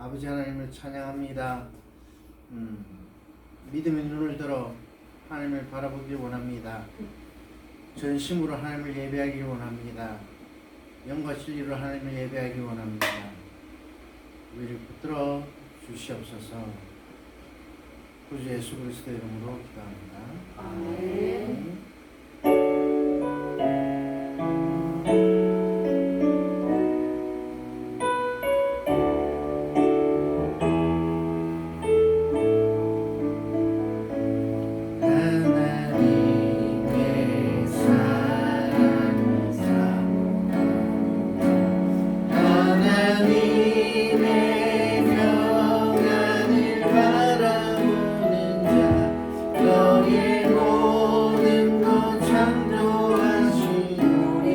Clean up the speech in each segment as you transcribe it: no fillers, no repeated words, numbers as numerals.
아버지 하나님을 찬양합니다. 믿음의 눈을 들어 하나님을 바라보길 원합니다. 전심으로 하나님을 예배하길 원합니다. 영과 진리로 하나님을 예배하길 원합니다. 우리를 붙들어 주시옵소서. 구주 예수 그리스도 이름으로 기도합니다. 아멘. 하나님의 사랑을 사모하며 하나님의 평안을 바라보는 자 너의 모든 것 창조하신 우리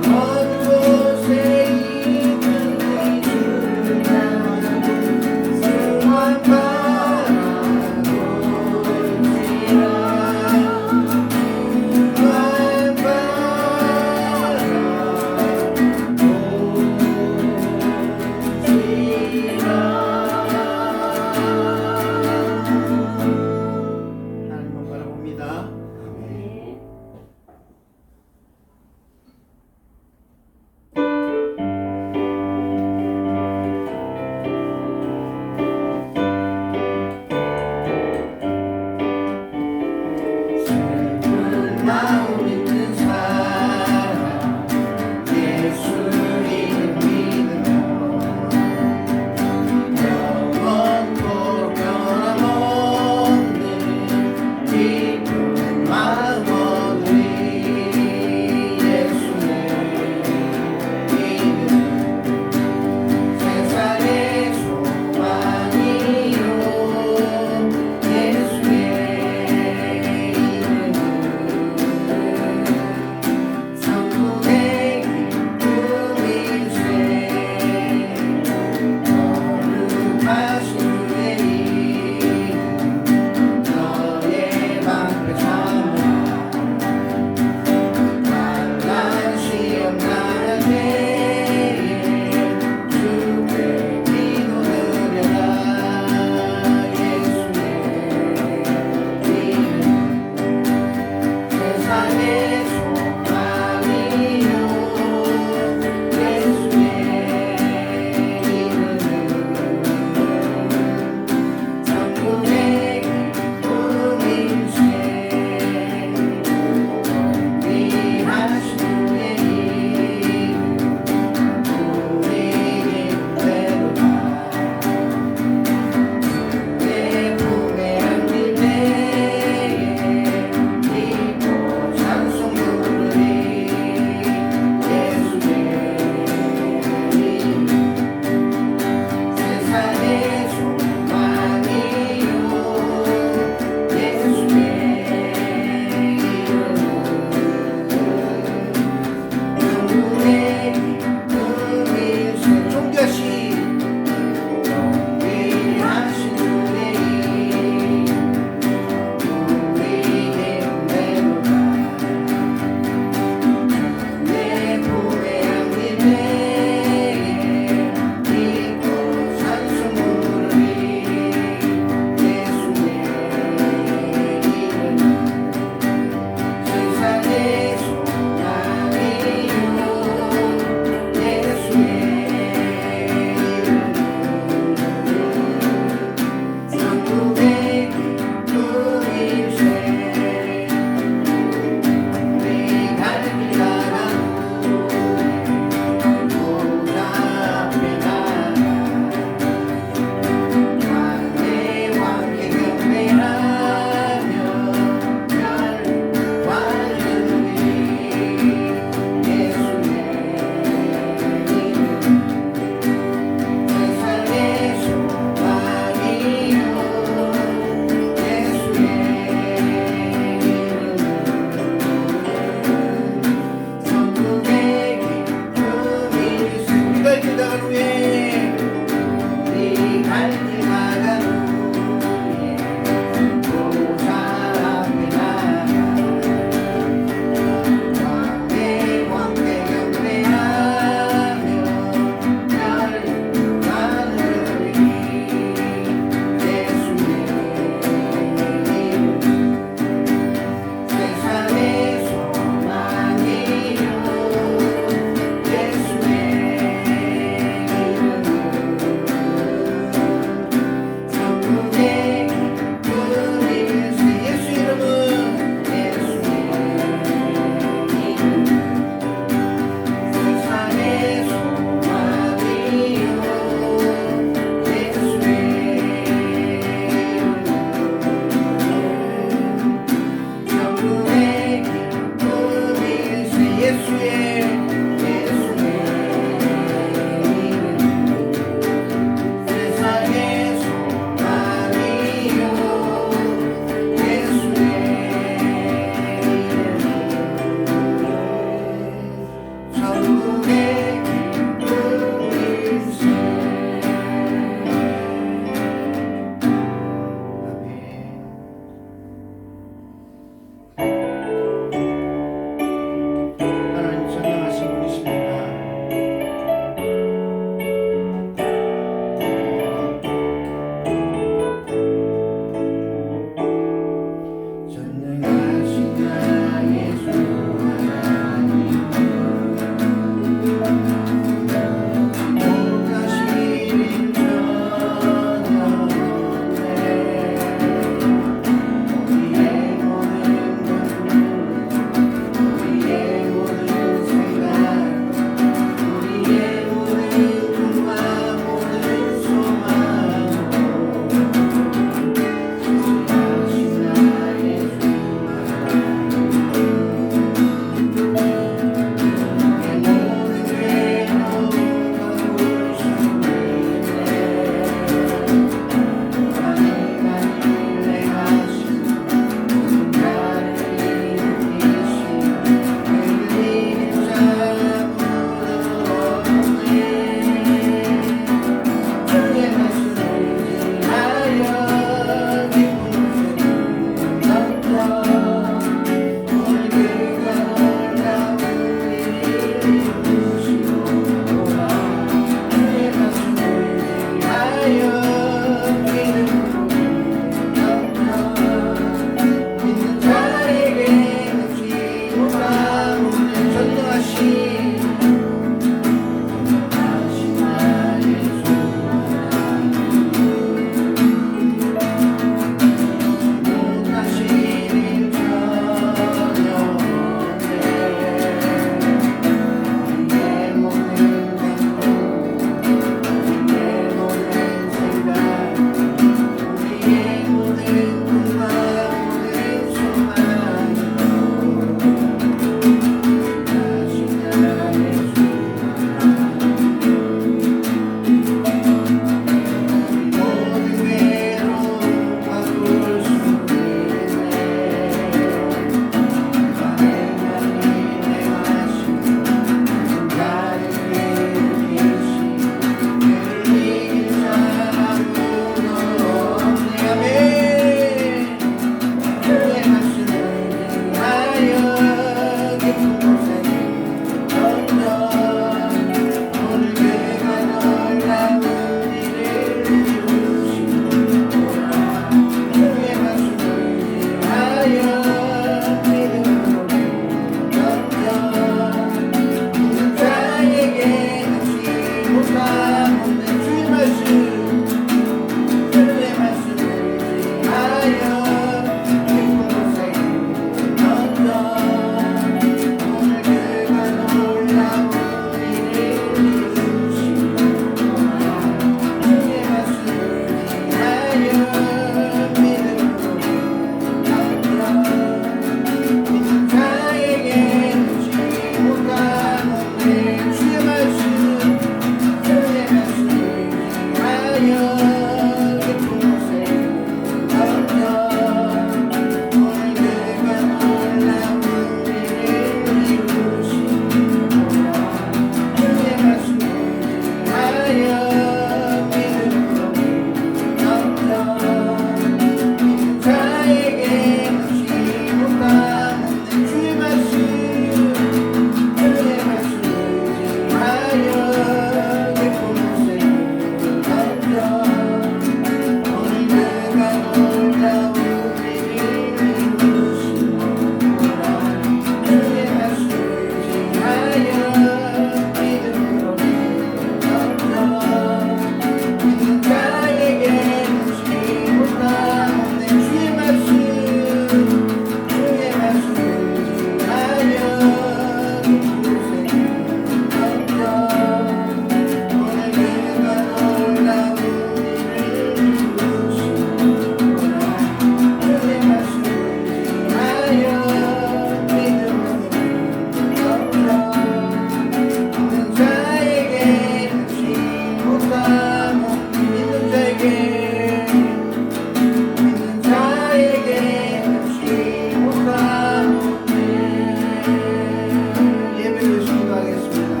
예배를 시작하겠습니다.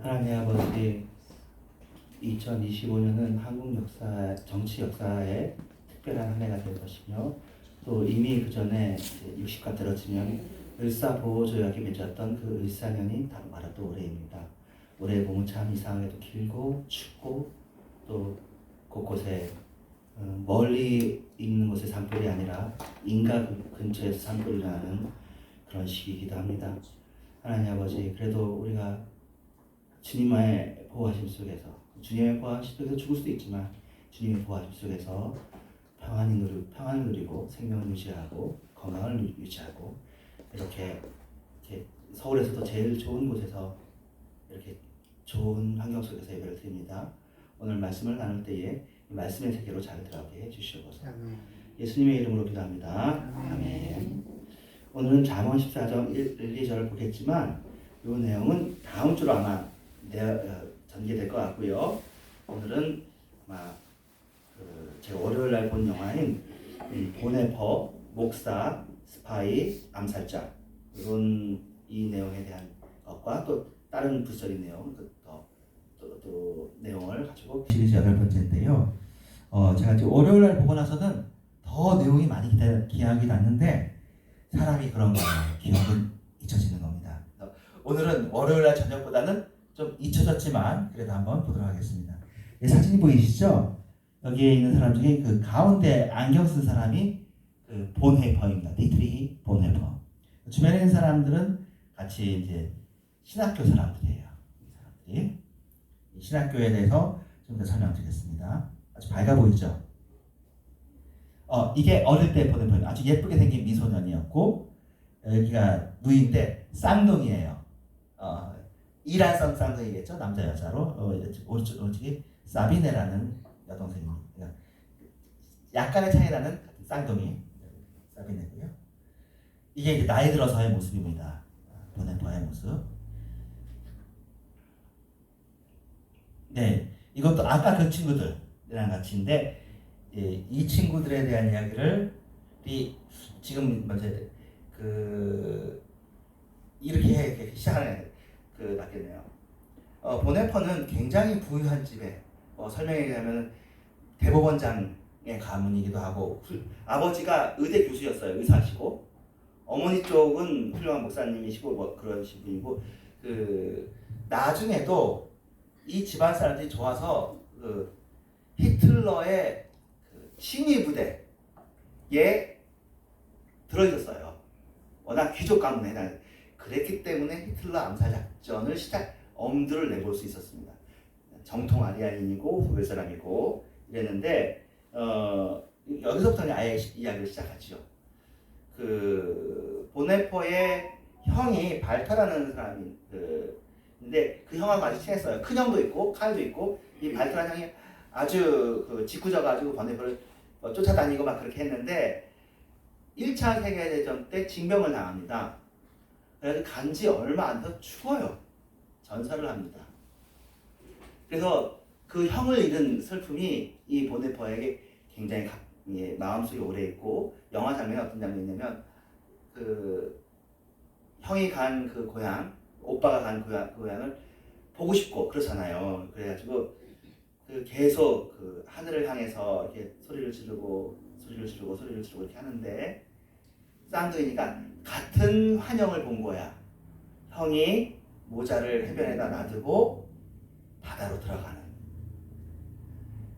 하나님 아버지, 2025년은 한국 역사, 정치 역사에 특별한 한 해가 될 것이며, 또 이미 그 전에 60가 들어지면 을사보호조약이 맺었던 그 을사년이 바로 또 올해입니다. 올해 봄은 참 이상하게도 길고 춥고 또 곳곳에 멀리 있는 곳에 산불이 아니라 인가 근처에서 산불이 나는 그런 시기이기도 합니다. 하나님 아버지, 그래도 우리가 주님의 보호하심 속에서, 주님의 보호하심 속에서 죽을 수도 있지만 주님의 보호하심 속에서 평안을 누리고 생명을 유지하고 건강을 유지하고 이렇게 서울에서도 제일 좋은 곳에서 이렇게 좋은 환경 속에서 예배를 드립니다. 오늘 말씀을 나눌 때에 이 말씀의 세계로 잘 들어가게 해주시옵소서. 예수님의 이름으로 기도합니다. 아멘. 오늘은 잠언 14장 1, 2절을 보겠지만 이 내용은 다음 주로 아마 전개될 것 같고요. 오늘은 아마 제가 월요일 날 본 영화인 보네퍼, 목사, 스파이, 암살자 이런 이 내용에 대한 것과 또 다른 부설인 내용 또 내용을 가지고 시리즈 8번째인데요. 제가 이제 월요일 날 보고 나서는 더 내용이 많이 기억이 났는데 사람이 그런 거예요. 기억은 잊혀지는 겁니다. 오늘은 월요일 날 저녁보다는 좀 잊혀졌지만 그래도 한번 보도록 하겠습니다. 사진이 보이시죠? 여기에 있는 사람 중에 그 가운데 안경 쓴 사람이 그 본헤퍼입니다. 디트리히 본헤퍼. 주변에 있는 사람들은 같이 이제 신학교 사람들이에요. 이 사람들이 신학교에 대해서 좀 더 설명드리겠습니다. 아주 밝아 보이죠? 이게 어릴 때 본헤퍼입니다. 아주 예쁘게 생긴 미소년이었고 여기가 누이인데 쌍둥이에요. 이란성 쌍둥이겠죠? 남자 여자로 오른쪽이 사비네라는 여동생입니다. 약간의 차이 나는 쌍둥이 사비네고요. 이게 이제 나이 들어서의 모습입니다. 보네퍼의 모습. 네, 이것도 아까 그 친구들이랑 같이인데 이 친구들에 대한 이야기를 지금 먼저 이렇게 시작하는 맞겠네요. 보네퍼는 굉장히 부유한 집에 설명하자면 대법원장의 가문이기도 하고 아버지가 의대 교수였어요. 의사시고 어머니 쪽은 훌륭한 목사님이시고 그런 분이고 나중에도 이 집안 사람들이 좋아서 히틀러의 친위 부대에 들어있었어요. 워낙 귀족 가문에 그랬기 때문에 히틀러 암살 작전을 엄두를 내볼 수 있었습니다. 정통 아리아인이고 독일 사람이고 이랬는데 여기서부터 아예 이야기를 시작하죠. 그 보네퍼의 형이 발터라는 사람이 근데 그 형하고 아주 친했어요. 큰 형도 있고 칼도 있고 이 발터라는 형이 아주 그 짓궂어가지고 보네퍼를 쫓아다니고 막 그렇게 했는데 1차 세계대전 때 징병을 당합니다. 그래서 간지 얼마 안 돼서 죽어요. 전사를 합니다. 그래서 그 형을 잃은 슬픔이 이 보네퍼에게 굉장히 마음속에 오래 있고 영화 장면에 어떤 장면이냐면 그 형이 간 그 고향, 오빠가 간 그 고향을 보고 싶고 그렇잖아요. 그래가지고 그 계속 그 하늘을 향해서 이렇게 소리를 지르고 이렇게 하는데 쌍둥이니까 같은 환영을 본 거야. 형이 모자를 해변에다 놔두고 바다로 들어가는.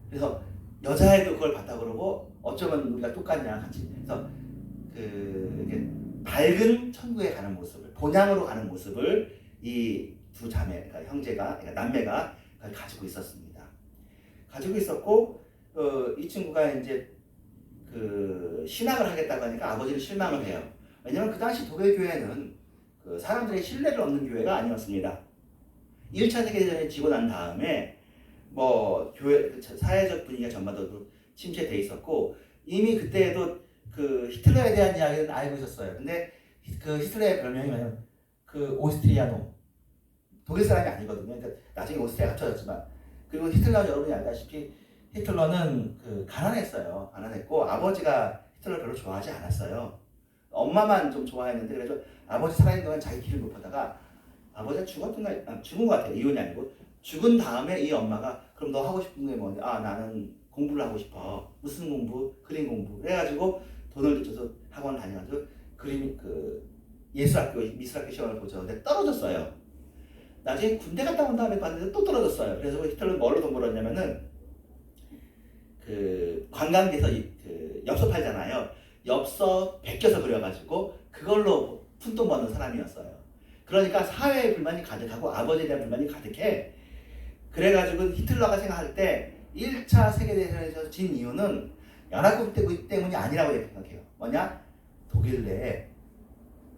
그래서 여자애도 그걸 봤다 그러고 어쩌면 우리가 똑같냐 같이. 그래서 그 이렇게 밝은 천국에 가는 모습을 본향으로 가는 모습을 이 두 자매, 그러니까 형제가, 그러니까 남매가 가지고 있었습니다. 가지고 있었고 이 친구가 이제 그 신학을 하겠다고 하니까 아버지는 실망을 해요. 왜냐면 그 당시 독일 교회는 그 사람들의 신뢰를 얻는 교회가 아니었습니다. 1차 세계대전이 지고 난 다음에 뭐 교회 사회적 분위기가 전반적으로 침체돼 있었고 이미 그때에도 그 히틀러에 대한 이야기는 알고 있었어요. 근데 그 히틀러의 별명이 뭐냐면 그 오스트리아노, 독일 사람이 아니거든요. 그러니까 나중에 오스트리아가 합쳐졌지만 그리고 히틀러 여러분이 알다시피 히틀러는 그 가난했어요. 가난했고 아버지가 히틀러 별로 좋아하지 않았어요. 엄마만 좀 좋아했는데 그래서 아버지 살아있는 동안 자기 길을 못 하다가 아버지가 죽은 것 같아요. 이혼이 아니고 죽은 다음에 이 엄마가 그럼 너 하고 싶은 게 뭐냐? 나는 공부를 하고 싶어. 무슨 공부? 그림 공부. 그래가지고 돈을 들여서 학원 다녀가지고 그림 그 예술학교 미술학교 시험을 보죠. 근데 떨어졌어요. 나중에 군대 갔다 온 다음에 봤는데 또 떨어졌어요. 그래서 히틀러는 뭘로 돈 벌었냐면은 그 관광지에서 그 엽서 팔잖아요. 엽서 베껴서 그려가지고 그걸로 푼돈 버는 사람이었어요. 그러니까 사회의 불만이 가득하고 아버지에 대한 불만이 가득해. 그래가지고 히틀러가 생각할 때 1차 세계대전에서 진 이유는 연합국 때문이 아니라고 생각해요. 뭐냐? 독일 내에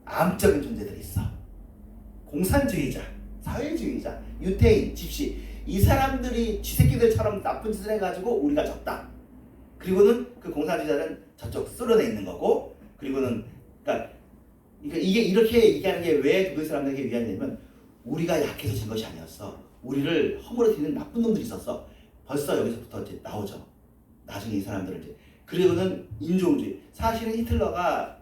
암적인 존재들이 있어. 공산주의자, 사회주의자, 유태인, 집시 이 사람들이 쥐새끼들처럼 나쁜 짓을 해가지고 우리가 졌다. 그리고는 그 공산주의자는 저쪽 소련에 있는 거고 그리고는 그러니까 이게 이렇게 얘기하는 게 왜 독일 사람들에게 위안이냐면 우리가 약해서 진 것이 아니었어. 우리를 허물어뜨리는 나쁜 놈들이 있었어. 벌써 여기서부터 이제 나오죠. 나중에 이 사람들을 이제 그리고는 인종주의. 사실은 히틀러가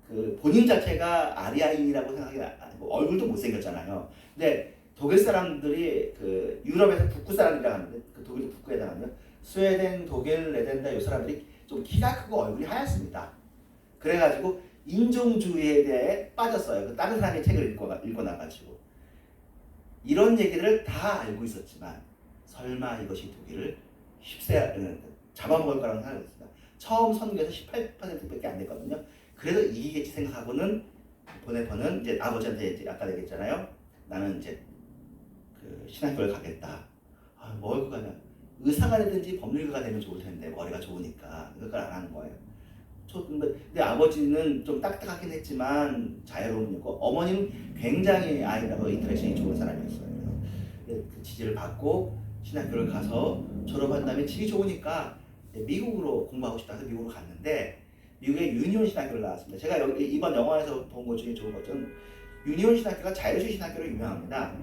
그 본인 자체가 아리아인이라고 생각하기 얼굴도 못생겼잖아요. 근데 독일 사람들이 그 유럽에서 북구 사람이라고 하는데 그 독일 북구에 해당하는 스웨덴, 독일, 네덜란드 이 사람들이 좀 키가 크고 얼굴이 하얗습니다. 그래가지고 인종주의에 대해 빠졌어요. 그 다른 사람의 책을 읽고 나가지고 이런 얘기를 다 알고 있었지만 설마 이것이 독일을 잡아먹을 거라고 생각했습니다. 처음 선거에서 18%밖에 안 됐거든요. 그래도 이기겠지 생각하고는 보네퍼는 이제 아버지한테 이제 아까 얘기했잖아요. 나는 이제 그 신학교를 가겠다. 뭘 가냐? 의사가 되든지 법률가가 되면 좋을 텐데 머리가 좋으니까 그걸 안 하는 거예요. 근데 아버지는 좀 딱딱하긴 했지만 자유로운이고 어머니는 굉장히 아이라고 인터랙션이 좋은 사람이었어요. 그래서 그 지지를 받고 신학교를 가서 졸업한 다음에 질이 좋으니까 미국으로 공부하고 싶다 해서 미국으로 갔는데 미국의 유니온 신학교를 나왔습니다. 제가 이번 영화에서 본 것 중에 좋은 것은 유니온 신학교가 자유주의 신학교로 유명합니다.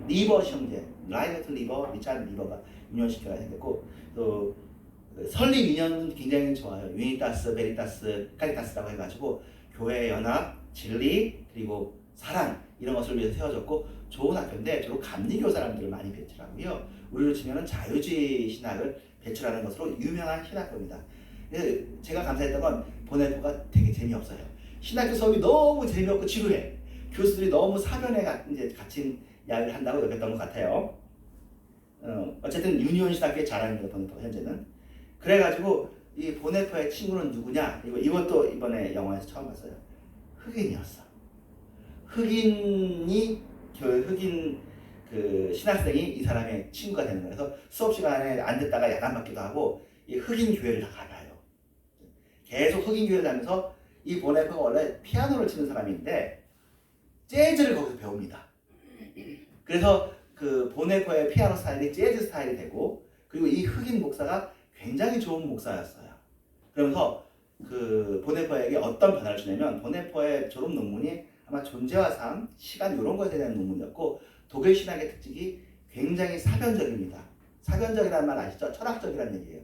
리버 형제, 라이너트 리버, 리차드 리버가 유니온 신학교가 생겼고 또 설립 인연은 굉장히 좋아요. 유니타스, 베리타스, 카리타스라고 해가지고 교회 연합, 진리, 그리고 사랑 이런 것을 위해서 세워졌고 좋은 학교인데 주로 감리교 사람들을 많이 배출하고요. 우리로 치면은 자유주의 신학을 배출하는 것으로 유명한 신학교입니다. 그래서 제가 감사했던 건 보네퍼가 되게 재미없어요. 신학교 수업이 너무 재미없고 지루해. 교수들이 너무 사변에 갇힌 이야기를 한다고 여겼던 것 같아요. 어쨌든 유니온 신학교에 잘합니다. 보네퍼 현재는. 그래가지고 이 보네퍼의 친구는 누구냐? 이것도 이번에 영화에서 처음 봤어요. 흑인이었어. 흑인이 흑인 그 신학생이 이 사람의 친구가 되는 거예요. 그래서 수업 시간에 안 듣다가 야단받기도 하고 이 흑인 교회를 다 가봐요. 계속 흑인 교회를 다니면서 이 보네퍼가 원래 피아노를 치는 사람인데 재즈를 거기서 배웁니다. 그래서 그 보네퍼의 피아노 스타일이 재즈 스타일이 되고 그리고 이 흑인 목사가 굉장히 좋은 목사였어요. 그러면서 그 보네퍼에게 어떤 변화를 주냐면 보네퍼의 졸업 논문이 아마 존재와 삶, 시간 이런 거에 대한 논문이었고 독일 신학의 특징이 굉장히 사변적입니다. 사변적이라는 말 아시죠? 철학적이라는 얘기예요.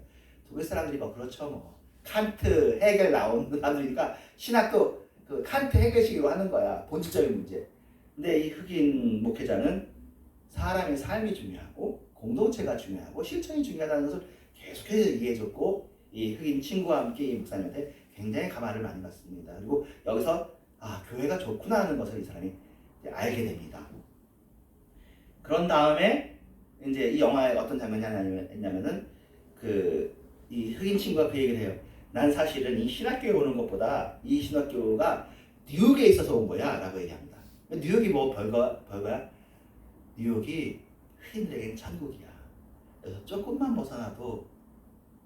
독일 사람들이 뭐 그렇죠 뭐 칸트, 헤겔 나온 사람들이니까 신학도 그 칸트, 헤겔식으로 하는 거야. 본질적인 문제. 근데 이 흑인 목회자는 사람의 삶이 중요하고 공동체가 중요하고 실천이 중요하다는 것을 계속해서 얘기해줬고 이 흑인 친구와 함께 이 목사님한테 굉장히 감화를 많이 받습니다. 그리고 여기서 아 교회가 좋구나 하는 것을 이 사람이 이제 알게 됩니다. 그런 다음에 이제 이 영화에 어떤 장면이 하나 있냐면은 그 이 흑인 친구가 그 얘기를 해요. 난 사실은 이 신학교에 오는 것보다 이 신학교가 뉴욕에 있어서 온 거야 라고 얘기합니다. 뉴욕이 뭐 별거야? 뉴욕이 흑인들에게는 천국이야. 그래서 조금만 벗어나도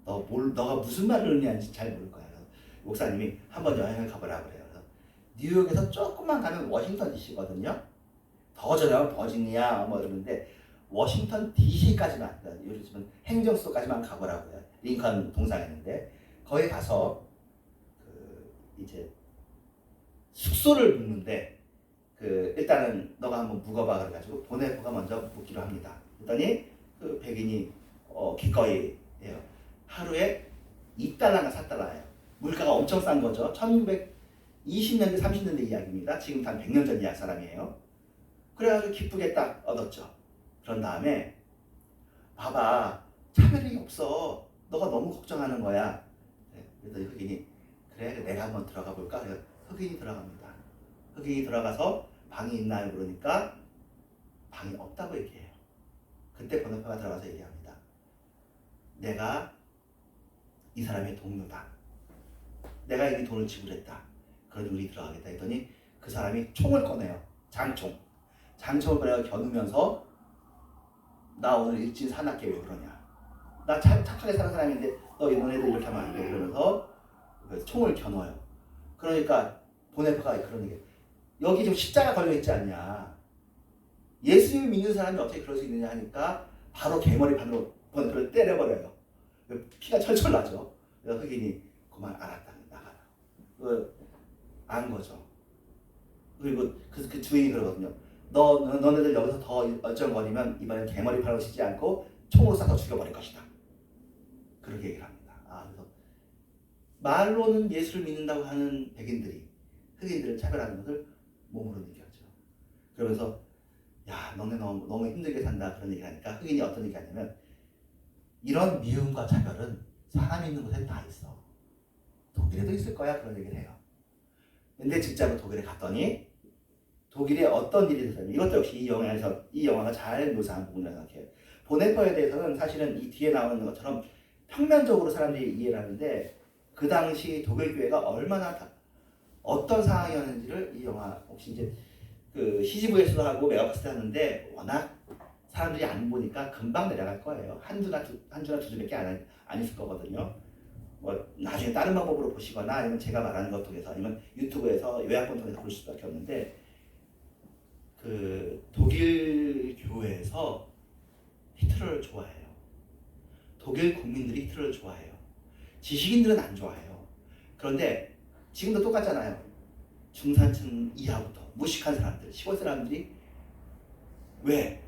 너가 무슨 말을 의미하는지 잘 모를 거야. 목사님이 한번 여행을 가보라 그래요. 그래서 뉴욕에서 조금만 가면 워싱턴 DC거든요. 더 저렴한 버지니아 뭐 이러는데 워싱턴 DC까지만, 그러니까 요즘은 행정소까지만 가보라고요. 링컨 동상에 있는데 거기 가서 그 이제 숙소를 묵는데 그 일단은 너가 한번 묵어봐 그래가지고 보네퍼가 먼저 묵기로 합니다. 그랬더니 그 백인이 기꺼이 해요. 하루에 2달러나 4달러예요. 물가가 엄청 싼 거죠. 1920년대 30년대 이야기입니다. 지금 한 100년 전 이야기 사람이에요. 그래가지고 기쁘게 딱 얻었죠. 그런 다음에 봐봐 차별이 없어. 너가 너무 걱정하는 거야. 그래서 흑인이 그래 내가 한번 들어가 볼까? 그래서 흑인이 들어갑니다. 흑인이 들어가서 방이 있나요? 그러니까 방이 없다고 얘기해요. 그때 보네퍼가 들어가서 얘기합니다. 내가 이 사람의 동료다. 내가 이 돈을 지불했다. 그러니 우리 들어가겠다 했더니 그 사람이 총을 꺼내요. 장총을 꺼내서 겨누면서 나 오늘 일진 사납게 왜 그러냐. 나 착하게 사는 사람인데 너 이런 애들 이렇게 하면 안 돼. 그러면서 총을 겨눠요. 그러니까 보네퍼가 그런 얘기 여기 지금 십자가 걸려있지 않냐. 예수님을 믿는 사람이 어떻게 그럴 수 있느냐 하니까 바로 개머리판으로 보네퍼를 때려버려요. 피가 철철 나죠. 그래서 흑인이 그만 알았다. 나가라. 안 거죠. 그리고 그 주인이 그러거든요. 너네들 여기서 더 얼쩡거리면 이번엔 개머리판으로 치지 않고 총으로 쏴서 죽여버릴 것이다. 그렇게 얘기를 합니다. 그래서 말로는 예수를 믿는다고 하는 백인들이 흑인들을 차별하는 것을 몸으로 느꼈죠. 그러면서 야 너네 너무 힘들게 산다 그런 얘기를 하니까 흑인이 어떤 얘기 하냐면 이런 미움과 차별은 사람 있는 곳에 다 있어. 독일에도 있을 거야 그런 얘기를 해요. 근데 진짜로 독일에 갔더니 독일에 어떤 일이 있었냐면 이것도 역시 이 영화가 잘 묘사한 부분이라고 생각해요. 보네퍼에 대해서는 사실은 이 뒤에 나오는 것처럼 평면적으로 사람들이 이해를 하는데 그 당시 독일 교회가 얼마나 어떤 상황이었는지를 이 영화 혹시 이제 그 CGV에서도 하고 메가박스도 하는데 워낙 사람들이 안 보니까 금방 내려갈 거예요. 한 주나 두 주밖에 안 있을 거거든요. 뭐 나중에 다른 방법으로 보시거나 아니면 제가 말하는 것 통해서 아니면 유튜브에서 요약본 통해서 볼 수밖에 없는데 그 독일 교회에서 히틀러를 좋아해요. 독일 국민들이 히틀러를 좋아해요. 지식인들은 안 좋아해요. 그런데 지금도 똑같잖아요. 중산층 이하부터 무식한 사람들, 시골 사람들이 왜?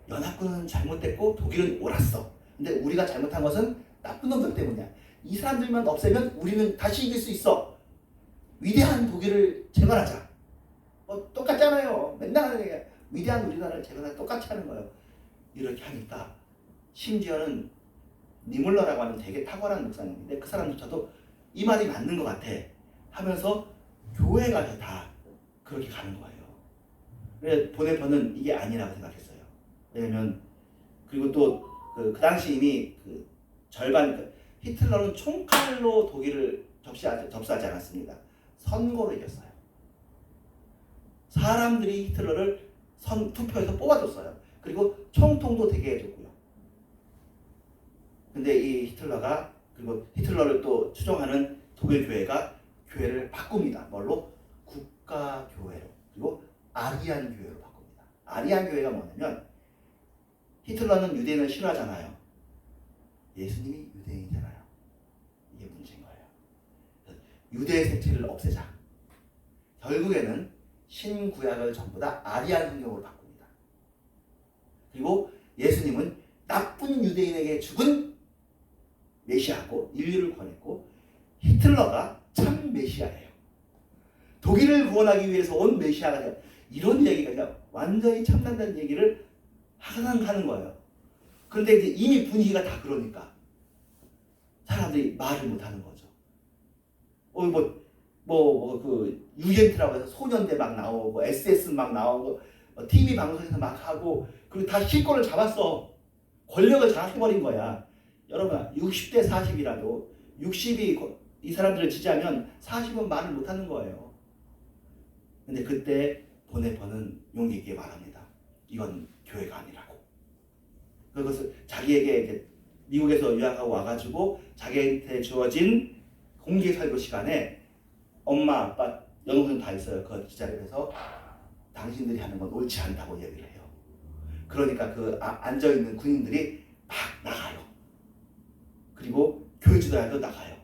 연합군은 잘못됐고 독일은 옳았어. 근데 우리가 잘못한 것은 나쁜 놈들 때문이야. 이 사람들만 없애면 우리는 다시 이길 수 있어. 위대한 독일을 재건하자. 똑같잖아요. 맨날 하는 얘기야. 위대한 우리나라를 재건하자. 똑같이 하는 거예요. 이렇게 하니까 심지어는 니물러라고 하는 되게 탁월한 목사님인데 그 사람조차도 이 말이 맞는 것 같아 하면서 교회가 다 그렇게 가는 거예요. 그래서 보네퍼는 이게 아니라고 생각했어요. 왜냐면 그리고 또 그 당시 이미 그 절반 히틀러는 총칼로 독일을 접수하지 않았습니다. 선거로 이겼어요. 사람들이 히틀러를 투표해서 뽑아줬어요. 그리고 총통도 되게 해줬고요. 근데 이 히틀러가 그리고 히틀러를 또 추종하는 독일 교회가 교회를 바꿉니다. 뭘로? 국가교회로. 그리고 아리안 교회로 바꿉니다. 아리안 교회가 뭐냐면 히틀러는 유대인을 싫어하잖아요. 예수님이 유대인이잖아요. 이게 문제인 거예요. 유대 색채를 없애자. 결국에는 신구약을 전부 다 아리안 성경으로 바꿉니다. 그리고 예수님은 나쁜 유대인에게 죽은 메시아고 인류를 구원했고 히틀러가 참 메시아예요. 독일을 구원하기 위해서 온 메시아가 돼요. 이런 얘기가 그냥 완전히 참난다는 얘기를 항상 하는 거예요. 그런데 이제 이미 분위기가 다 그러니까 사람들이 말을 못 하는 거죠. 그 유엔트라고 해서 소년대 막 나오고 SS 막 나오고 TV 방송에서 막 하고 그리고 다 실권을 잡았어. 권력을 장악해버린 거야. 여러분 60대 40이라도 60이 이 사람들을 지지하면 40은 말을 못 하는 거예요. 근데 그때 보네퍼는 용기 있게 말합니다. 이건 교회가 아니라고. 그것을 자기에게 이제 미국에서 유학하고 와가지고 자기한테 주어진 공개 설교 시간에 엄마, 아빠, 여동생 다 있어요. 그 기자립에서 당신들이 하는 건 옳지 않다고 얘기를 해요. 그러니까 그 앉아있는 군인들이 막 나가요. 그리고 교회 지도자도 나가요.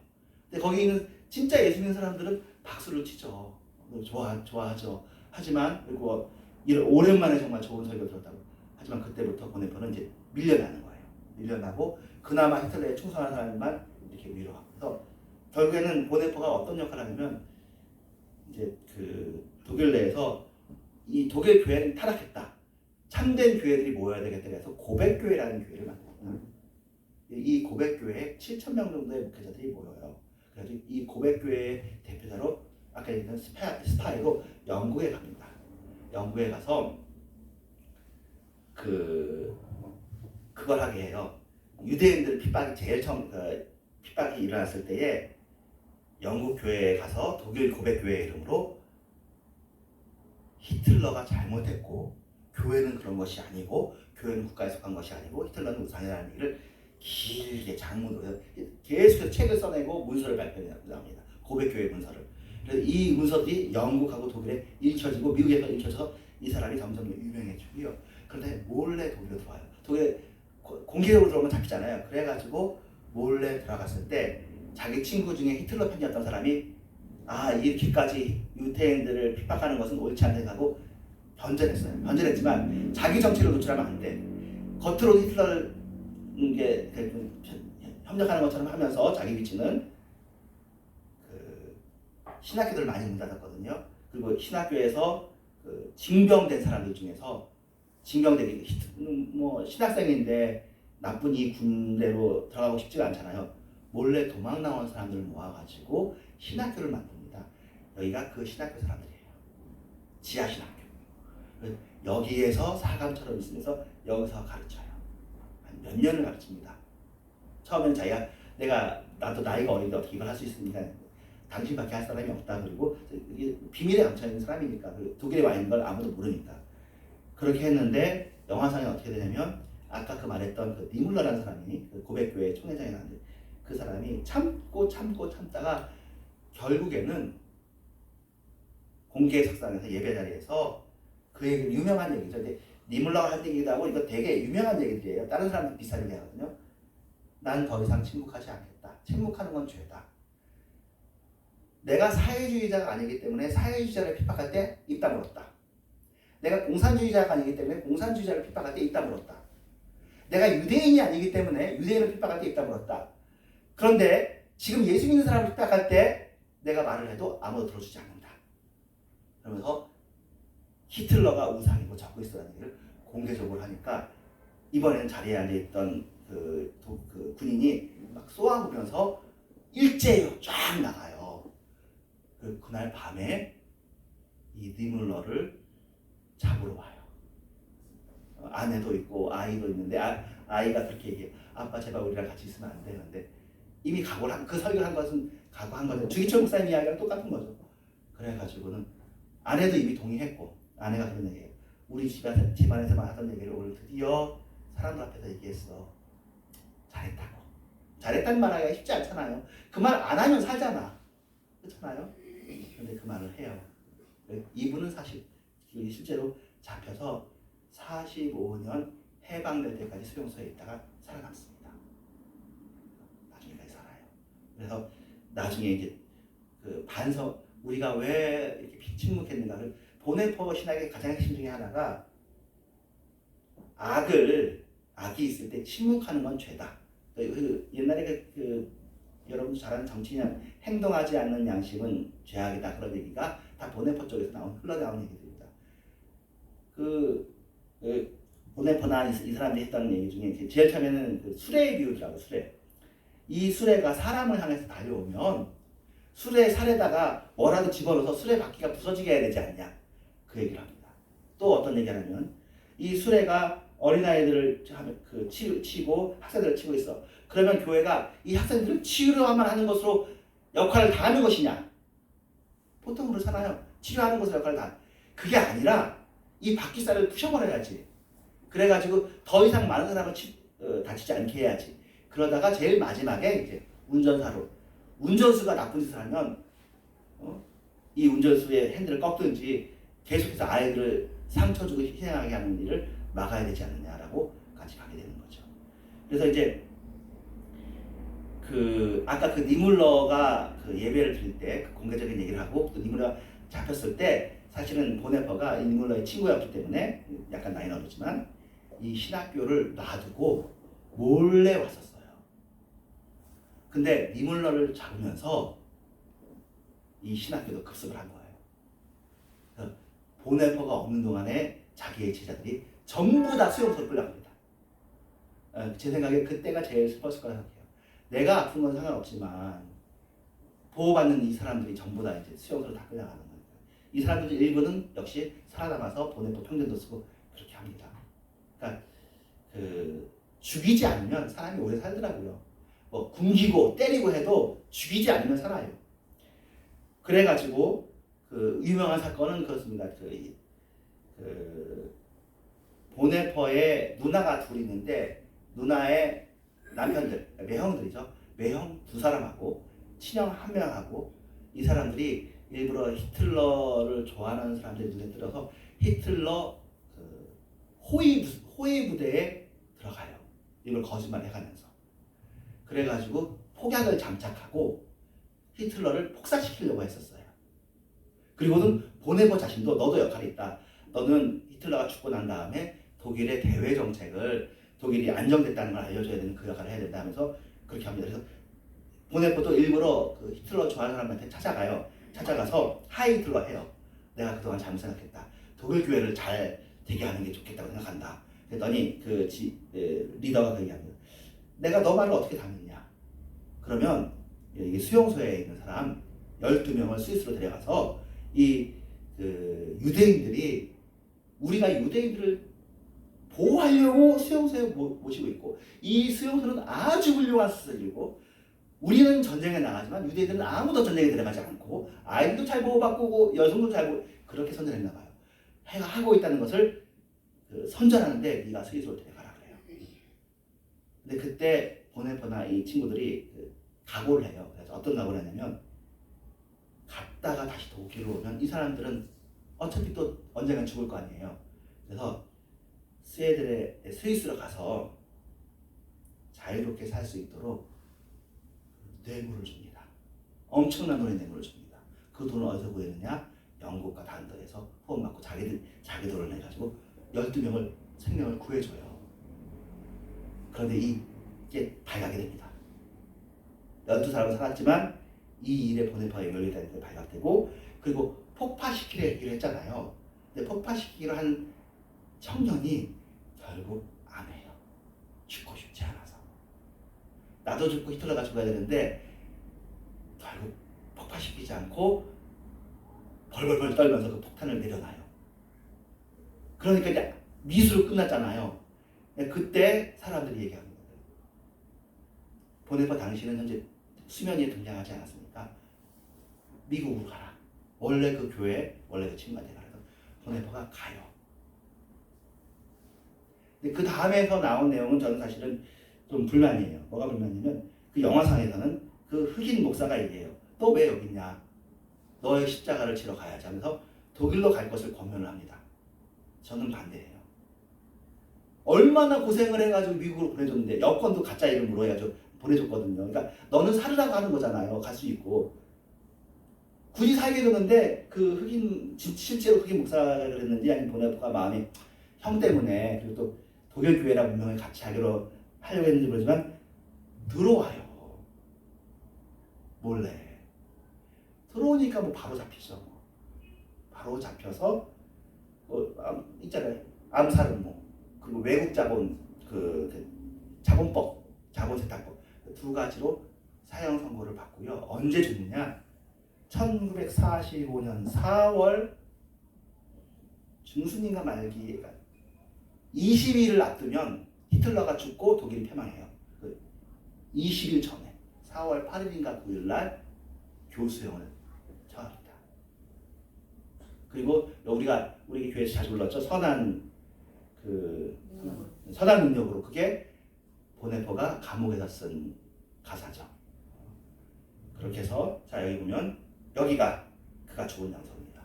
근데 거기 있는 진짜 예수 믿는 사람들은 박수를 치죠. 좋아하죠. 하지만 그리고 오랜만에 정말 좋은 설교 들었다고. 하지만 그때부터 보네퍼는 이제 밀려나는 거예요. 밀려나고 그나마 히틀러에 충성한 사람만 이렇게 위로하고. 그래서 결국에는 보네퍼가 어떤 역할을 하냐면 이제 그 독일 내에서 이 독일 교회는 타락했다. 참된 교회들이 모여야 되겠다 해서 고백교회라는 교회를 만들었어요. 이 고백교회에 7,000명 정도의 목회자들이 모여요. 그래서 이 고백교회의 대표자로 아까 얘기했던 스파이로 영국에 갑니다. 영국에 가서 그걸 하게 해요. 유대인들 핍박이 제일 처음 핍박이 일어났을 때에 영국 교회에 가서 독일 고백교회 이름으로 히틀러가 잘못했고 교회는 그런 것이 아니고 교회는 국가에 속한 것이 아니고 히틀러는 우상이라는 얘기를 길게 장문으로 계속해서 책을 써내고 문서를 발표합니다. 고백교회 문서를. 그래서 이 문서들이 영국하고 독일에 읽혀지고 미국에서 읽혀져서 이 사람이 점점 유명해지고요. 그런데 몰래 독일로 들어와요. 독일에 공개적으로 들어오면 잡히잖아요. 그래가지고 몰래 들어갔을 때 자기 친구 중에 히틀러 팬이었던 사람이 이렇게까지 유태인들을 핍박하는 것은 옳지 않다고 변절했어요. 변절했지만 자기 정치를 노출하면 안 돼. 겉으로 히틀러를 협력하는 것처럼 하면서 자기 위치는 신학교들 많이 문 닫았거든요. 그리고 신학교에서 징병된 사람들 중에서 징병되기 신학생인데 나쁜 이 군대로 들어가고 싶지가 않잖아요. 몰래 도망 나온 사람들을 모아가지고 신학교를 만듭니다. 여기가 그 신학교 사람들이에요. 지하 신학교. 여기에서 사감처럼 있으면서 여기서 가르쳐요. 한 몇 년을 가르칩니다. 처음에는 자기가 나도 나이가 어린데 어떻게 이걸 할 수 있습니까? 당신밖에 할 사람이 없다. 그리고 비밀에 감춰있는 사람이니까 독일에 와 있는 걸 아무도 모르니까 그렇게 했는데 영화상에 어떻게 되냐면 아까 말했던 그 니물러라는 사람이 그 고백교회 총회장이 나왔는데 그 사람이 참다가 결국에는 공개 석상에서 예배 자리에서 그 얘기 유명한 얘기죠. 근데 니물러가 한 얘기도 하고 이거 되게 유명한 얘기들이에요. 다른 사람들 비슷한 얘기 하거든요. 난 더 이상 침묵하지 않겠다. 침묵하는 건 죄다. 내가 사회주의자가 아니기 때문에 사회주의자를 핍박할 때 입 다물었다. 내가 공산주의자가 아니기 때문에 공산주의자를 핍박할 때 입 다물었다. 내가 유대인이 아니기 때문에 유대인을 핍박할 때 입 다물었다. 그런데 지금 예수 믿는 사람을 핍박할 때 내가 말을 해도 아무도 들어주지 않는다. 그러면서 히틀러가 우상이고 적그리스도라는 얘기를 공개적으로 하니까 이번에는 자리에 앉아있던 그 군인이 막 쏘아보면서 일제히 쫙 나가요. 그날 밤에 이 니물러를 잡으러 와요. 아내도 있고 아이도 있는데 아이가 그렇게 얘기해. 아빠 제발 우리랑 같이 있으면 안 되는데 이미 각오를 한, 그 설교를 한 것은 각오한 거죠. 주기철 목사님 이야기랑 똑같은 거죠. 그래가지고는 아내도 이미 동의했고 아내가 그런 얘기예요. 우리 집안에서만 하던 얘기를 오늘 드디어 사람들 앞에서 얘기했어. 잘했다고. 잘했다는 말 하기가 쉽지 않잖아요. 그 말 안 하면 살잖아. 그렇잖아요. 그런데 그 말을 해요. 이분은 사실 실제로 잡혀서 45년 해방될 때까지 수용소에 있다가 살아남습니다. 나중에까지 살아요. 그래서 나중에 이제 그 반성, 우리가 왜 이렇게 침묵했는가를 보네포 신학의 가장 핵심 중에 하나가 악이 있을 때 침묵하는 건 죄다. 옛날에 여러분도 잘 아는 정치인 행동하지 않는 양심은 죄악이다, 그런 얘기가 다 보네포 쪽에서 흘러나온 얘기들입니다. 보네포나 이 사람들이 했던 얘기 중에 제일 처음에는 그 수레의 비유더라고. 수레. 이 수레가 사람을 향해서 달려오면 수레 살에다가 뭐라도 집어넣어서 수레 바퀴가 부서지게 해야 되지 않냐, 그 얘기를 합니다. 또 어떤 얘기를 하냐면 이 수레가 어린아이들을 치고 학생들을 치고 있어. 그러면 교회가 이 학생들을 치료만 하는 것으로 역할을 다 하는 것이냐? 보통 그렇잖아요. 치료하는 것으로 역할을 다. 그게 아니라 이 바퀴살을 부셔버려야지. 그래가지고 더 이상 많은 사람을 다치지 않게 해야지. 그러다가 제일 마지막에 이제 운전수가 나쁜 짓을 하면 이 운전수의 핸들을 꺾든지 계속해서 아이들을 상처 주고 희생하게 하는 일을 막아야 되지 않느냐라고 같이 가게 되는 거죠. 그래서 이제 아까 니물러가 예배를 드릴 때 공개적인 얘기를 하고 또 니물러가 잡혔을 때 사실은 보네퍼가 이 니물러의 친구였기 때문에 약간 나이는 어리지만 이 신학교를 놔두고 몰래 왔었어요. 근데 니물러를 잡으면서 이 신학교도 급습을 한 거예요. 그래서 보네퍼가 없는 동안에 자기의 제자들이 전부 다 수용소로 끌려갑니다. 제 생각에 그때가 제일 슬펐을 거라 생각해요. 내가 아픈 건 상관없지만 보호받는 이 사람들이 전부 다 이제 수용소로 다 끌려가는 거예요. 이 사람들 일부는 역시 살아남아서 보네퍼 평전도 쓰고 그렇게 합니다. 그러니까 죽이지 않으면 사람이 오래 살더라고요. 뭐 굶기고 때리고 해도 죽이지 않으면 살아요. 그래가지고 유명한 사건은 그렇습니다. 보네퍼의 누나가 둘 있는데 누나의 남편들, 매형들이죠. 매형 2사람하고 친형 1명하고 이 사람들이 일부러 히틀러를 좋아하는 사람들이 눈에 들어서 히틀러 호위 부대에 들어가요. 이걸 거짓말 해가면서. 그래가지고 폭약을 장착하고 히틀러를 폭사시키려고 했었어요. 그리고는 보네퍼 자신도 너도 역할이 있다. 너는 히틀러가 죽고 난 다음에 독일의 대외 정책을 독일이 안정됐다는 걸 알려줘야 되는 그 역할을 해야 된다 하면서 그렇게 합니다. 그래서 보네퍼도 일부러 히틀러 좋아하는 사람한테 찾아가서 하이 히틀러 해요. 내가 그동안 잘못 생각했다. 독일 교회를 잘 되게 하는 게 좋겠다고 생각한다. 그랬더니 리더가 그 얘기합니다. 내가 너 말을 어떻게 담느냐? 그러면 이게 수용소에 있는 사람 12명을 스위스로 데려가서 이 유대인들이 우리가 유대인들을 보호하려고 수용소에 모시고 있고 이 수용소는 아주 훌륭한 시설이고 우리는 전쟁에 나가지만 유대인들은 아무도 전쟁에 들어가지 않고 아이들도 잘 보호받고 여성도 잘 보호 그렇게 선전했나 봐요. 하고 있다는 것을 선전하는데 네가 스위스로 데려가라 그래요. 근데 그때 보네퍼나 이 친구들이 각오를 해요. 그래서 어떤 각오를 하냐면 갔다가 다시 독일로 오면 이 사람들은 어차피 또 언젠간 죽을 거 아니에요. 그래서 스위스로 가서 자유롭게 살 수 있도록 뇌물을 줍니다. 엄청난 돈의 뇌물을 줍니다. 그 돈을 어디서 구했느냐? 영국과 단더에서 후원받고 자기 돈을 내가지고 12명을 생명을 구해줘요. 그런데 이게 발각이 됩니다. 12사람은 살았지만 이 일에 보네퍼가 연결됐다는 게 발각되고 그리고 폭파시키기로 했잖아요. 근데 폭파시키기로 한 청년이 결국 안 해요. 죽고 싶지 않아서. 나도 죽고 히틀러가 죽어야 되는데 결국 폭파시키지 않고 벌벌벌 떨면서 그 폭탄을 내려놔요. 그러니까 이제 미수로 끝났잖아요. 그때 사람들이 얘기합니다. 보네퍼 당신은 현재 수면 위에 등장하지 않았습니까? 미국으로 가라. 원래 그 교회, 원래 그 친구한테 가라. 보네퍼가 가요. 근데 그 다음에서 나온 내용은 저는 사실은 좀 불만이에요. 뭐가 불만이냐면 그 영화상에서는 그 흑인 목사가 얘기해요. 너 왜 여기 있냐? 너의 십자가를 치러 가야지 하면서 독일로 갈 것을 권면을 합니다. 저는 반대해요. 얼마나 고생을 해가지고 미국으로 보내줬는데 여권도 가짜 이름으로 해가지고 보내줬거든요. 그러니까 너는 살으라고 하는 거잖아요. 갈 수 있고. 굳이 살게 줬는데 그 흑인 실제로 흑인 목사를 했는지 아니면 보네퍼가 마음이 형 때문에 그리고 또 독일 교회랑 운명을 같이 하려고 했는지 모르지만 들어와요. 몰래. 들어오니까 뭐 바로 잡히죠. 바로 잡혀서 있잖아요. 암살은 뭐 그리고 외국 자본 그 자본법, 자본세탁법 두 가지로 사형 선고를 받고요. 언제 죽느냐? 1945년 4월 중순인가 말기 20일을 앞두면 히틀러가 죽고 독일이 패망해요. 20일 전에 4월 8일인가 9일 날 교수형을 처합니다. 그리고 우리 교회에서 자주 불렀죠. 선한 능력으로 그게 보네퍼가 감옥에다 쓴 가사죠. 그렇게 해서 자 여기 보면 여기가 그가 죽은 장소입니다.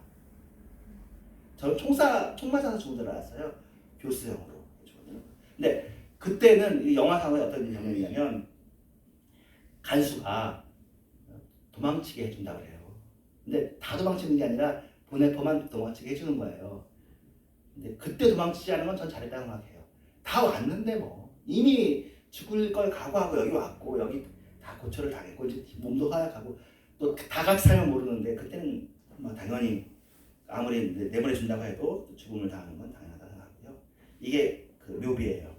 저는 총 맞아서 죽은 줄 알았어요. 교수형으로 죽었네요. 근데 그때는 이 영화상에 어떤 장면이냐면 간수가 도망치게 해준다 그래요. 근데 다 도망치는 게 아니라 보네퍼만 도망치게 해주는 거예요. 근데 그때 도망치지 않은 건 전 잘했다고 생각해요. 다 왔는데 뭐 이미 죽을 걸 각오하고 여기 왔고 여기 다 고초를 당했고 이제 몸도 허약하고 또 다 같이 살면 모르는데 그때는 뭐 당연히 아무리 내보내 준다고 해도 죽음을 당하는 건 당연하다고 생각하고요. 이게 그 묘비예요.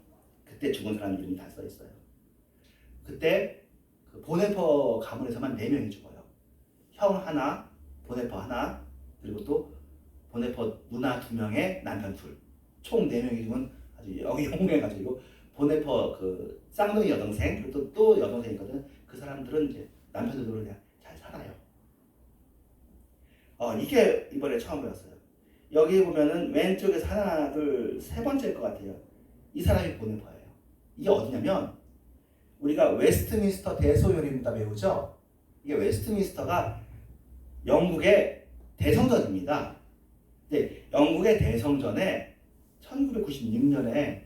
그때 죽은 사람 이름이 다 써 있어요. 그때 그 보네퍼 가문에서만 4명이 죽어요. 형 하나, 보네퍼 하나, 그리고 또 보네퍼 누나 2명의 남편 둘. 총 4명이 죽은 아주 영웅해가지고 보네퍼 그 쌍둥이 여동생 그리고 또 여동생이 있거든. 그 사람들은 이제 남편들로 그냥 잘 살아요. 이게 이번에 처음 배웠어요. 여기 보면은 왼쪽에서 하나, 둘, 세 번째일 것 같아요. 이 사람이 보네퍼예요. 이게 어디냐면 우리가 웨스트민스터 대소요리입니다 배우죠. 이게 웨스트민스터가 영국의 대성전입니다. 근데 영국의 대성전에 1996년에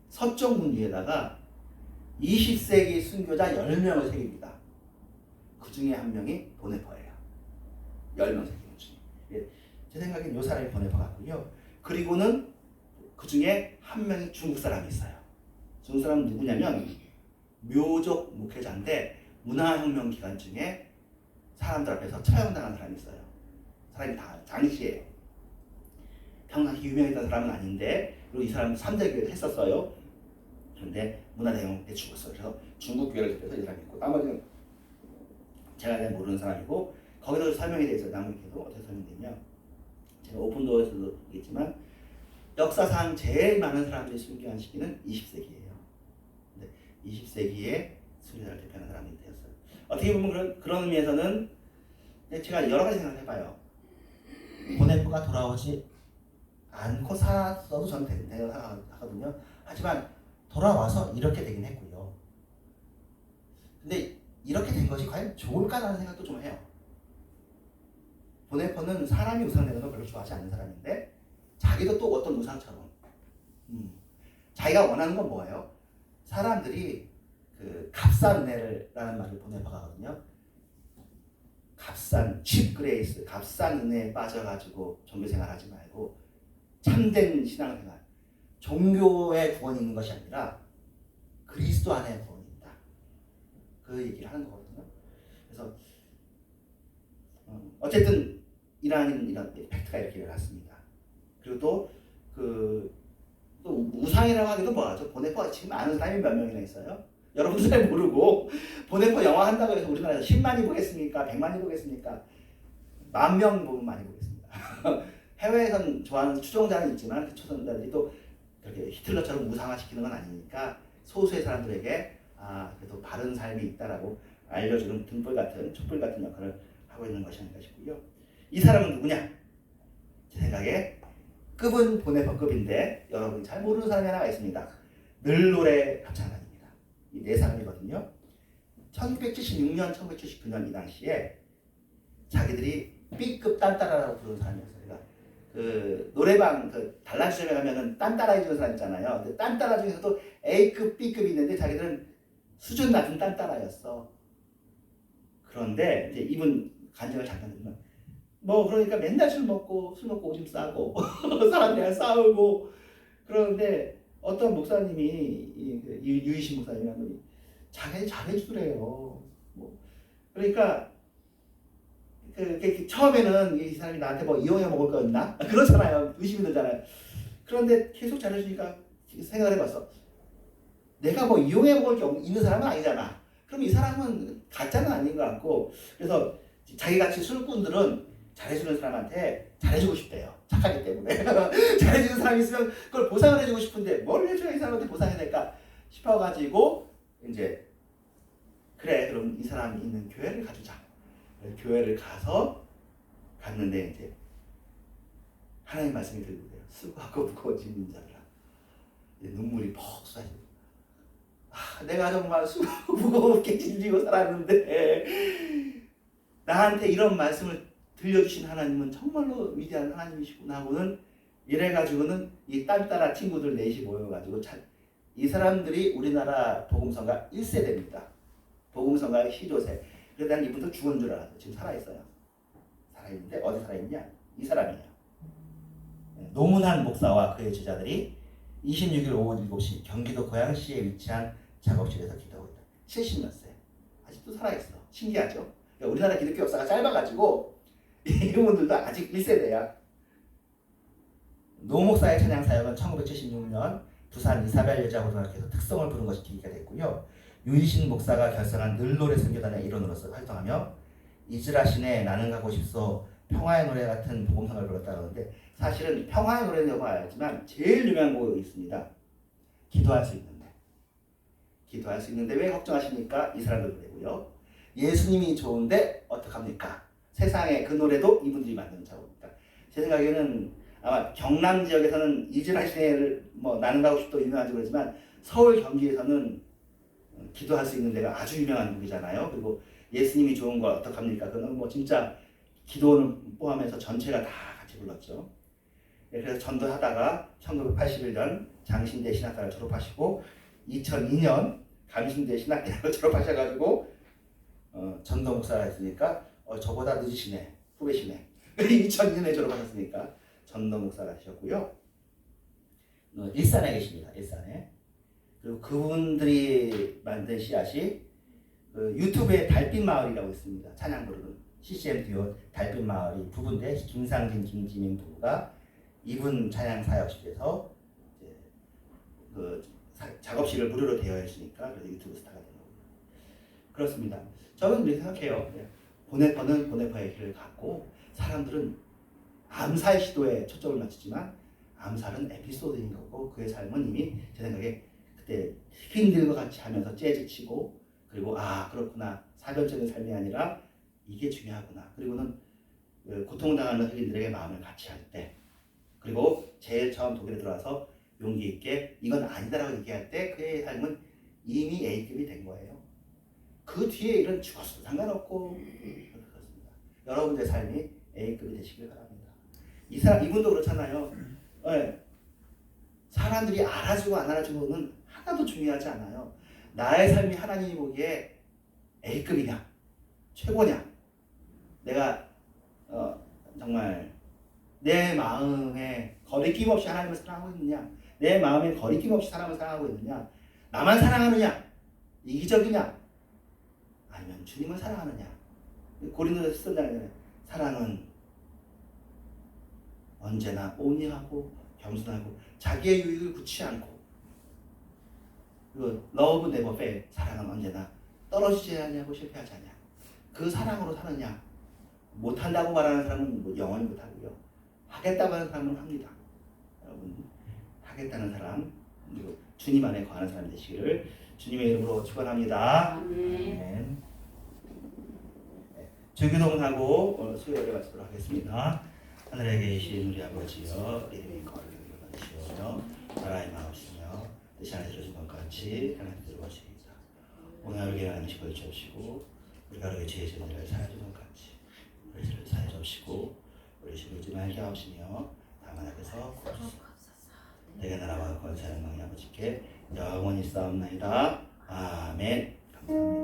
서쪽 문 위에다가 20세기 순교자 10명을 새깁니다. 그 중에 한 명이 보네퍼예요. 10명 새긴 중에. 제 생각엔 이 사람이 보네퍼 같고요. 그리고는 그 중에 한 명이 중국 사람이 있어요. 중국 사람은 누구냐면 묘족 목회자인데 문화혁명 기간 중에 사람들 앞에서 처형당한 사람이 있어요. 사람이 다 장씨예요. 평상시 유명했던 사람은 아닌데 그리고 이 사람은 3대 교회를 했었어요. 그런데 문화대혁명 때 죽었어요. 그래서 중국 교회를 대표해서 이 사람이 있고 나머지는 제가 잘 모르는 사람이고 거기서 설명이 되어 있어요. 나머지도 어떻게 설명되냐 제가 오픈도어에서도 얘기했지만 역사상 제일 많은 사람들이 순교한 시기는 20세기예요. 20세기에 순교자를 대표하는 사람이 되었어요. 어떻게 보면 그런 의미에서는 제가 여러 가지 생각을 해봐요. 보네퍼가 돌아오지 않고 살았어도 저는 된다고 생각하거든요. 하지만 돌아와서 이렇게 되긴 했고요. 근데 이렇게 된 것이 과연 좋을까라는 생각도 좀 해요. 보네퍼는 사람이 우상되는 걸 별로 좋아하지 않는 사람인데 자기도 또 어떤 우상처럼 자기가 원하는 건 뭐예요? 사람들이 그 값싼 은혜라는 말을 보네퍼가 하거든요. 값싼 칩 그레이스, 값싼 은혜에 빠져가지고 종교생활 하지 말고 참된 신앙생활, 종교의 구원이 있는 것이 아니라 그리스도 안에 구원이 있다. 그 얘기를 하는 거거든요. 그래서 어쨌든 이런 팩트가 이렇게 일어났습니다. 그리고 또 또 우상이라고 하기도 뭐하죠. 보네퍼 지금 아는 사람이 몇 명이나 있어요? 여러분들 잘 모르고 보네퍼 영화 한다고 해서 우리나라에서 10만이 보겠습니까? 100만이 보겠습니까? 10,000명 보면 많이 보겠습니다. 해외에선 좋아하는 추종자는 있지만 그 추종자들이 또 그렇게 히틀러처럼 우상화시키는 건 아니니까 소수의 사람들에게 그래도 바른 삶이 있다라고 알려주는 등불 같은 촛불 같은 역할을 하고 있는 것이 아닌가 싶고요. 이 사람은 누구냐? 제 생각에 급은 보네퍼급인데 여러분이 잘 모르는 사람이 하나가 있습니다. 늘 노래 합창단입니다. 이 네 사람이거든요. 1976년, 1979년 이 당시에 자기들이 B급 딴따라라고 부르는 사람이었어요. 그러니까 그 노래방 그 단란주점에 가면은 딴따라 해주는 사람 있잖아요. 근데 딴따라 중에서도 A급, B급이 있는데 자기들은 수준 낮은 딴따라였어. 그런데 이제 이분 간증을 잠깐 들으면 뭐 그러니까 맨날 술 먹고 오줌 싸고 사람들이랑 싸우고 그러는데 어떤 목사님이 유이신 목사님이 한 분이 자기 잘해주더래요. 뭐 그러니까 처음에는 이 사람이 나한테 뭐 이용해 먹을 거였나 그렇잖아요. 의심이 들잖아요. 그런데 계속 잘해주니까 생각을 해봤어. 내가 뭐 이용해 먹을 게 있는 사람은 아니잖아. 그럼 이 사람은 가짜는 아닌 것 같고 그래서 자기같이 술꾼들은 잘해주는 사람한테 잘해주고 싶대요. 착하기 때문에. 잘해주는 사람이 있으면 그걸 보상을 해주고 싶은데 뭘 해줘야 이 사람한테 보상해야 될까 싶어가지고 이제 그래 그럼 이 사람이 있는 교회를 가주자. 교회를 갔는데 이제 하나님 말씀이 들리고 그래요. 수고하고 무거워진 자들아. 눈물이 퍽 쏟아지고 내가 정말 수고하고 무겁게 질리고 살았는데 나한테 이런 말씀을 들려주신 하나님은 정말로 위대한 하나님이시구나 하고는 이래가지고는 이 딴따라 친구들 넷이 모여가지고 이 사람들이 우리나라 복음성가 1세대입니다. 복음성가 시조세. 그래서 난 이분도 죽은 줄 알았어요. 지금 살아있어요. 살아있는데 어디 살아있냐? 이 사람이에요. 노문한 목사와 그의 제자들이 26일 오후 7시 경기도 고양시에 위치한 작업실에서 기도하고 있다. 70몇 세. 아직도 살아있어. 신기하죠? 그러니까 우리나라 기독교 역사가 짧아가지고 이분들도 아직 1세대야. 노 목사의 찬양 사역은 1976년 부산 이사벨 여자고등학교에서 특성을 부른 것이 계기가 됐고요. 유이신 목사가 결성한 늘노래 선교단의 일원으로서 활동하며 이즈라신의 나는 가고 싶소 평화의 노래 같은 복음성을 불렀다고 하는데 사실은 평화의 노래는 알지만 제일 유명한 곡이 있습니다. 기도할 수 있는데. 기도할 수 있는데 왜 걱정하십니까? 이 사람들 노래고요. 예수님이 좋은데 어떡합니까? 세상에 그 노래도 이분들이 만든 작업입니다. 제 생각에는 아마 경남 지역에서는 이즈라신을 뭐 나는 가고 싶도 유명한지 모르지만 서울 경기에서는 기도할 수 있는 데가 아주 유명한 곡이잖아요. 그리고 예수님이 좋은 거 어떡합니까? 그건 뭐 진짜 기도를 포함해서 전체가 다 같이 불렀죠. 그래서 전도하다가 1981년 장신대 신학과를 졸업하시고 2002년 감신대 신학대학을 졸업하셔가지고 전도 목사가 했으니까 저보다 늦으시네. 후배시네. 2002년에 졸업하셨으니까 전도 목사가 되셨고요. 일산에 계십니다. 일산에. 그리고 그분들이 만든 씨앗이 유튜브에 달빛 마을이라고 있습니다. 찬양 부르는 CCM 듀오 달빛 마을이 부부인데 김상진, 김지민 부부가 이분 찬양 사역실에서 이제 그 작업실을 무료로 대여 했으니까 그래서 유튜브 스타가 된 거고요. 그렇습니다. 저는 이렇게 생각해요. 보네퍼는 보네퍼의 길을 갔고 사람들은 암살 시도에 초점을 맞추지만 암살은 에피소드인 거고 그의 삶은 이미 제 생각에 그때 휘인들과 같이 하면서 재즈 치고 그리고 그렇구나 사변적인 삶이 아니라 이게 중요하구나 그리고는 고통당하는 흑인들에게 마음을 같이 할 때 그리고 제일 처음 독일에 들어와서 용기 있게 이건 아니다라고 얘기할 때 그의 삶은 이미 A급이 된 거예요. 그 뒤에 일은 죽었어도 상관없고 그렇습니다. 여러분의 삶이 A급이 되시길 바랍니다. 이분도 그렇잖아요. 사람들이 알아주고 안 알아주고는 하나도 중요하지 않아요. 나의 삶이 하나님이 보기에 A급이냐 최고냐 내가 정말 내 마음에 거리낌 없이 하나님을 사랑하고 있느냐 내 마음에 거리낌 없이 사람을 사랑하고 있느냐 나만 사랑하느냐 이기적이냐 아니면 주님을 사랑하느냐 고린도서 쓴다는 사랑은 언제나 온유하고 겸손하고 자기의 유익을 굳지 않고 그리고 love never fail 사랑은 언제나 떨어지지 않냐고 실패하지 않냐 그 사랑으로 사느냐 못한다고 말하는 사람은 뭐 영원히 못하고요 하겠다고 하는 사람은 합니다. 여러분 하겠다는 사람 그리고 주님 안에 거하는 사람 되시기를 주님의 이름으로 축원합니다. 아멘. 주기도문하고 수요일에 마치도록 하겠습니다. 하늘에 계신 우리 아버지여 이름이 거룩히 여겨주시오며 나라의 마음이시며 뜻이 하늘에 이루어진 것 같이 하나님께서 이루어지이다. 오늘 하루에 하는 음식을 주시고 우리가 하루에 죄의 죄들을 사하는 것 같이 우리 죄를 사해 주시고 우리 죄를 지지 말게 하시며 다만 앞에서 구하시고 내게 나라와 권세를 망해 아버지께 영원히 싸움나이다. 아멘. 감사합니다.